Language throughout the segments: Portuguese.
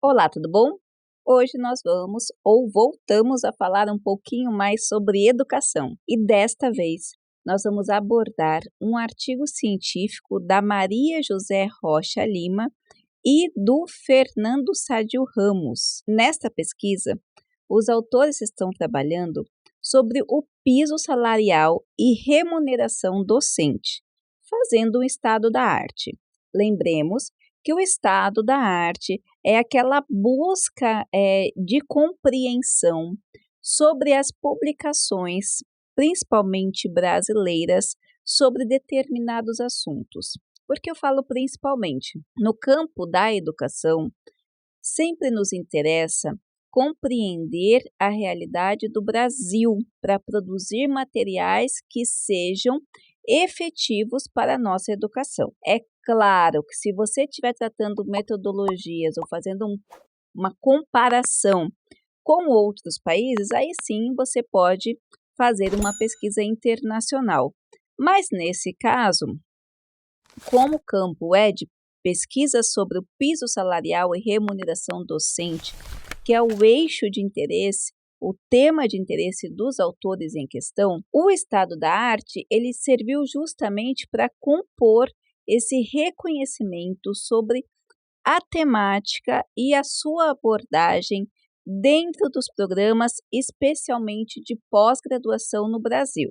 Olá, tudo bom? Hoje nós voltamos a falar um pouquinho mais sobre educação e desta vez nós vamos abordar um artigo científico da Maria José Rocha Lima e do Fernando Sádio Ramos. Nesta pesquisa, os autores estão trabalhando sobre o piso salarial e remuneração docente, fazendo um estado da arte. Lembremos que o estado da arte é aquela busca de compreensão sobre as publicações, principalmente brasileiras, sobre determinados assuntos. Por que eu falo principalmente? No campo da educação, sempre nos interessa compreender a realidade do Brasil para produzir materiais que sejam efetivos para a nossa educação. É claro que se você estiver tratando metodologias ou fazendo uma comparação com outros países, aí sim você pode fazer uma pesquisa internacional. Mas nesse caso, como o campo é de pesquisa sobre o piso salarial e remuneração docente, que é o eixo de interesse, o tema de interesse dos autores em questão, o estado da arte ele serviu justamente para compor esse reconhecimento sobre a temática e a sua abordagem dentro dos programas, especialmente de pós-graduação no Brasil.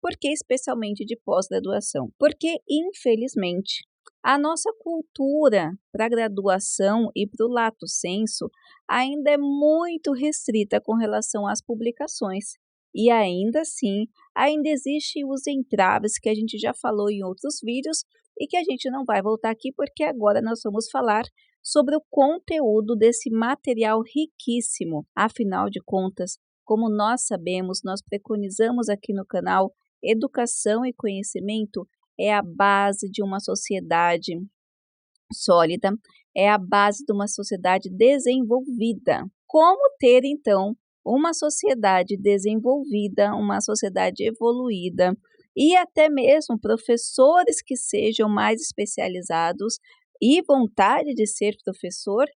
Por que especialmente de pós-graduação? Porque, infelizmente, a nossa cultura para a graduação e para o lato sensu ainda é muito restrita com relação às publicações. E ainda assim, ainda existem os entraves que a gente já falou em outros vídeos e que a gente não vai voltar aqui porque agora nós vamos falar sobre o conteúdo desse material riquíssimo. Afinal de contas, como nós sabemos, nós preconizamos aqui no canal, educação e conhecimento é a base de uma sociedade sólida, é a base de uma sociedade desenvolvida. Como ter, então, uma sociedade desenvolvida, uma sociedade evoluída e até mesmo professores que sejam mais especializados e vontade de ser professor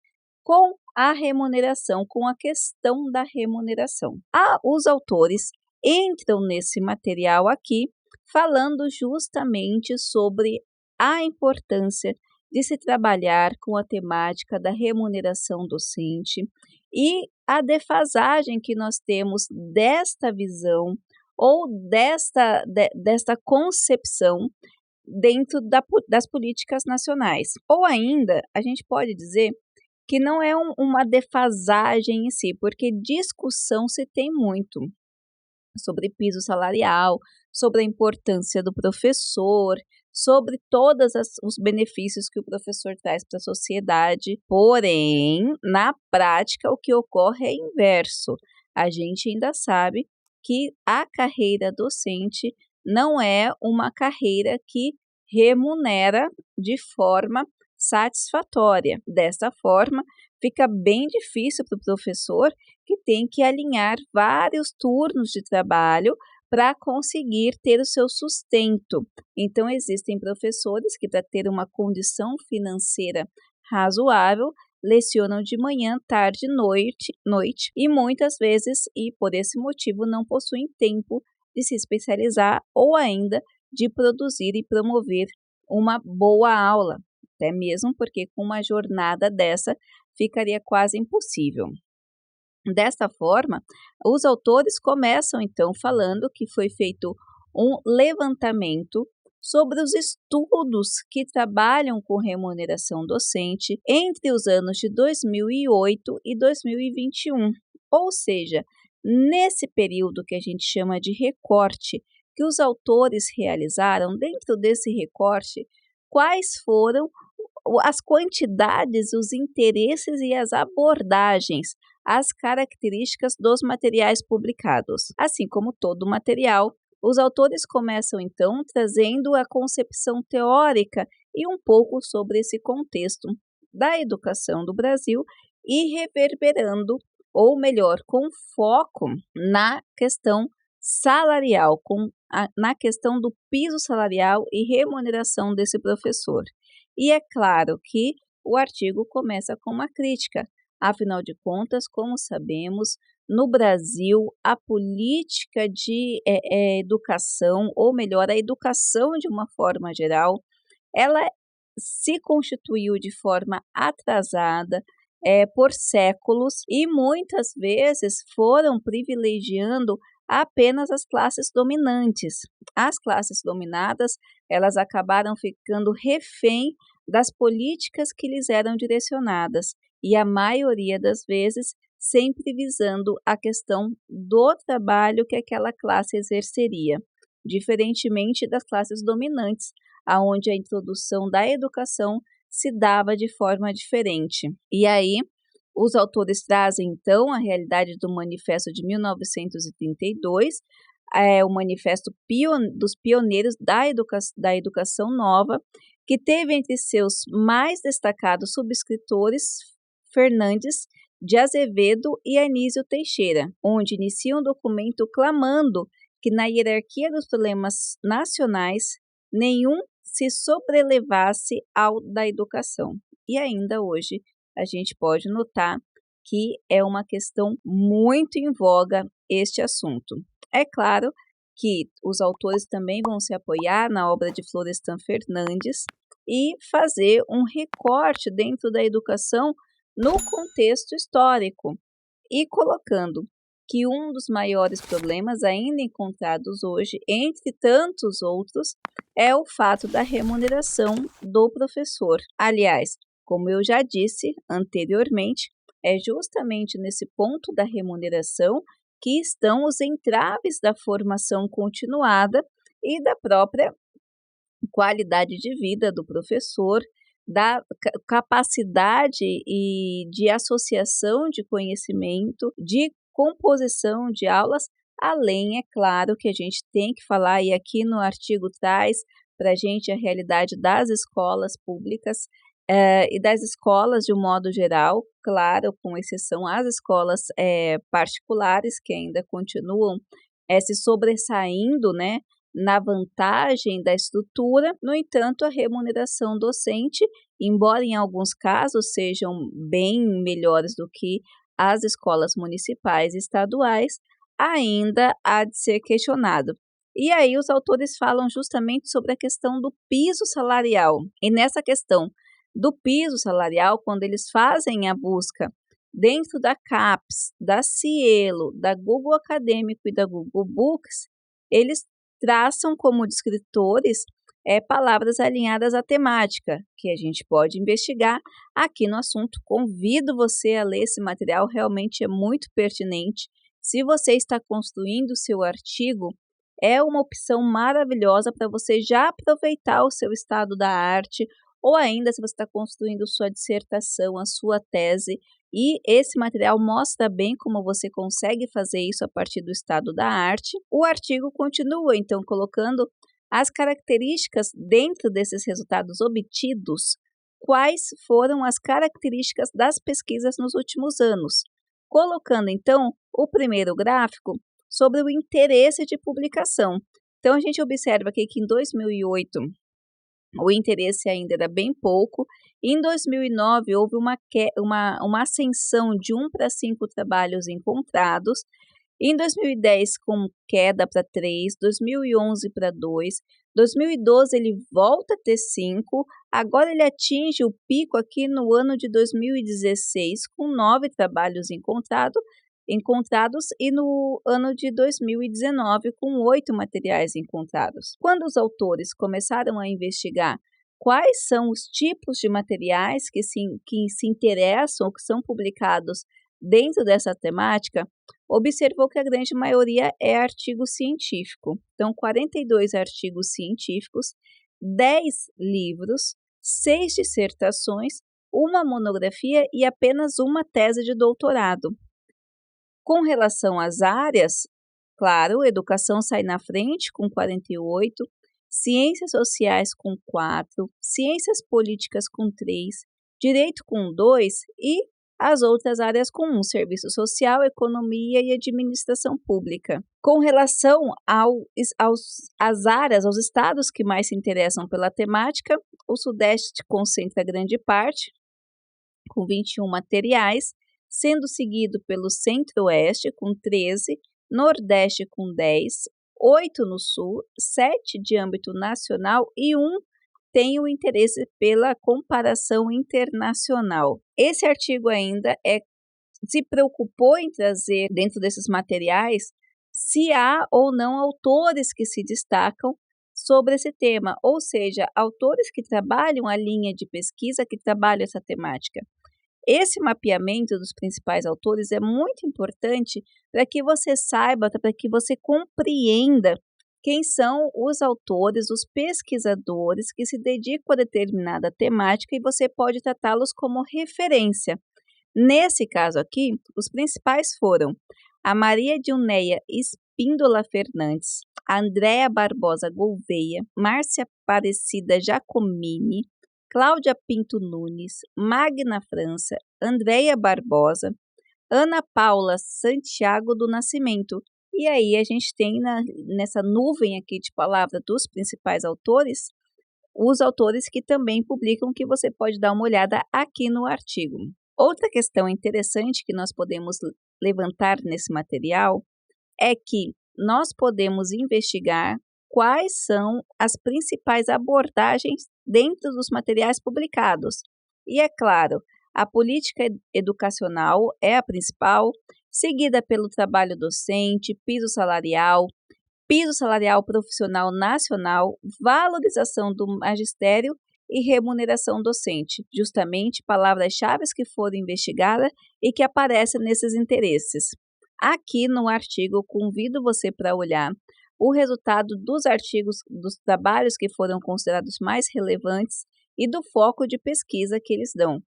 com a remuneração, com a questão da remuneração. Os autores entram nesse material aqui falando justamente sobre a importância de se trabalhar com a temática da remuneração docente e a defasagem que nós temos desta visão ou desta concepção dentro das políticas nacionais. Ou ainda, a gente pode dizer que não é uma defasagem em si, porque discussão se tem muito sobre piso salarial, sobre a importância do professor, sobre todos os benefícios que o professor traz para a sociedade. Porém, na prática, o que ocorre é inverso. A gente ainda sabe que a carreira docente não é uma carreira que remunera de forma satisfatória. Dessa forma, fica bem difícil para o professor que tem que alinhar vários turnos de trabalho para conseguir ter o seu sustento. Então, existem professores que, para ter uma condição financeira razoável, lecionam de manhã, tarde, noite e muitas vezes, e por esse motivo, não possuem tempo de se especializar ou ainda de produzir e promover uma boa aula, até mesmo porque com uma jornada dessa ficaria quase impossível. Desta forma, os autores começam então falando que foi feito um levantamento sobre os estudos que trabalham com remuneração docente entre os anos de 2008 e 2021. Ou seja, nesse período que a gente chama de recorte, que os autores realizaram, dentro desse recorte, quais foram as quantidades, os interesses e as abordagens, as características dos materiais publicados. Assim como todo material, os autores começam então trazendo a concepção teórica e um pouco sobre esse contexto da educação do Brasil e reverberando, ou melhor, com foco na questão salarial, na questão do piso salarial e remuneração desse professor. E é claro que o artigo começa com uma crítica. Afinal de contas, como sabemos, no Brasil, a política de educação, ou melhor, a educação de uma forma geral, ela se constituiu de forma atrasada por séculos e muitas vezes foram privilegiando apenas as classes dominantes. As classes dominadas, elas acabaram ficando refém das políticas que lhes eram direcionadas e a maioria das vezes sempre visando a questão do trabalho que aquela classe exerceria, diferentemente das classes dominantes, aonde a introdução da educação se dava de forma diferente. E aí, os autores trazem, então, a realidade do Manifesto de 1932, o Manifesto dos Pioneiros da Educação Nova, que teve entre seus mais destacados subscritores Fernandes de Azevedo e Anísio Teixeira, onde inicia um documento clamando que na hierarquia dos problemas nacionais nenhum se sobrelevasse ao da educação. E ainda hoje a gente pode notar que é uma questão muito em voga este assunto. É claro que os autores também vão se apoiar na obra de Florestan Fernandes e fazer um recorte dentro da educação no contexto histórico e colocando que um dos maiores problemas ainda encontrados hoje, entre tantos outros, é o fato da remuneração do professor. Aliás, como eu já disse anteriormente, é justamente nesse ponto da remuneração que estão os entraves da formação continuada e da própria qualidade de vida do professor, da capacidade e de associação de conhecimento, de composição de aulas, além, é claro, que a gente tem que falar, e aqui no artigo traz para a gente a realidade das escolas públicas e das escolas de um modo geral, claro, com exceção às escolas particulares, que ainda continuam se sobressaindo, né, na vantagem da estrutura. No entanto, a remuneração docente, embora em alguns casos sejam bem melhores do que as escolas municipais e estaduais, ainda há de ser questionado. E aí os autores falam justamente sobre a questão do piso salarial. E nessa questão do piso salarial, quando eles fazem a busca dentro da CAPES, da Cielo, da Google Acadêmico e da Google Books, eles traçam como descritores palavras alinhadas à temática, que a gente pode investigar aqui no assunto. Convido você a ler esse material, realmente é muito pertinente. Se você está construindo o seu artigo, é uma opção maravilhosa para você já aproveitar o seu estado da arte, ou ainda se você está construindo sua dissertação, a sua tese, e esse material mostra bem como você consegue fazer isso a partir do estado da arte. O artigo continua, então, colocando as características dentro desses resultados obtidos, quais foram as características das pesquisas nos últimos anos, colocando, então, o primeiro gráfico sobre o interesse de publicação. Então, a gente observa aqui que em 2008, o interesse ainda era bem pouco. Em 2009, houve uma ascensão de 1 para 5 trabalhos encontrados. Em 2010, com queda para 3, 2011 para 2, 2012 ele volta a ter 5, agora ele atinge o pico aqui no ano de 2016, com 9 trabalhos encontrados, e no ano de 2019 com 8 materiais encontrados. Quando os autores começaram a investigar quais são os tipos de materiais que se interessam ou que são publicados dentro dessa temática, observou que a grande maioria é artigo científico. Então, 42 artigos científicos, 10 livros, 6 dissertações, uma monografia e apenas uma tese de doutorado. Com relação às áreas, claro, educação sai na frente com 48, ciências sociais com 4, ciências políticas com 3, direito com 2 e as outras áreas com 1, serviço social, economia e administração pública. Com relação às áreas, aos estados que mais se interessam pela temática, o Sudeste concentra grande parte, com 21 materiais, sendo seguido pelo Centro-Oeste com 13, Nordeste com 10, 8 no Sul, 7 de âmbito nacional e 1 tem o interesse pela comparação internacional. Esse artigo ainda se preocupou em trazer dentro desses materiais se há ou não autores que se destacam sobre esse tema, ou seja, autores que trabalham a linha de pesquisa, que trabalham essa temática. Esse mapeamento dos principais autores é muito importante para que você saiba, para que você compreenda quem são os autores, os pesquisadores que se dedicam a determinada temática e você pode tratá-los como referência. Nesse caso aqui, os principais foram a Maria Dilneia Espíndola Fernandes, a Andréa Barbosa Gouveia, Márcia Aparecida Giacomini, Cláudia Pinto Nunes, Magna França, Andréa Barbosa, Ana Paula Santiago do Nascimento. E aí a gente tem nessa nuvem aqui de palavra dos principais autores, os autores que também publicam, que você pode dar uma olhada aqui no artigo. Outra questão interessante que nós podemos levantar nesse material é que nós podemos investigar quais são as principais abordagens dentro dos materiais publicados. E é claro, a política educacional é a principal, seguida pelo trabalho docente, piso salarial profissional nacional, valorização do magistério e remuneração docente, justamente palavras-chave que foram investigadas e que aparecem nesses interesses. Aqui no artigo, eu convido você para olhar o resultado dos artigos, dos trabalhos que foram considerados mais relevantes e do foco de pesquisa que eles dão.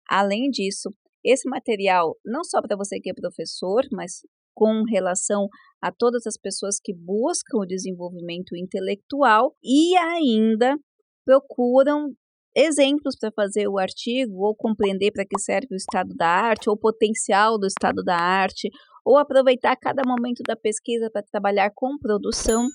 Além disso, esse material, não só para você que é professor, mas com relação a todas as pessoas que buscam o desenvolvimento intelectual e ainda procuram exemplos para fazer o artigo ou compreender para que serve o estado da arte ou o potencial do estado da arte ou aproveitar cada momento da pesquisa para trabalhar com produção.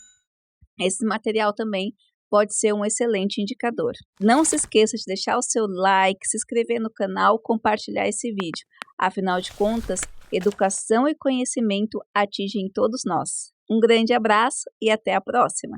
Esse material também pode ser um excelente indicador. Não se esqueça de deixar o seu like, se inscrever no canal, compartilhar esse vídeo. Afinal de contas, educação e conhecimento atingem todos nós. Um grande abraço e até a próxima!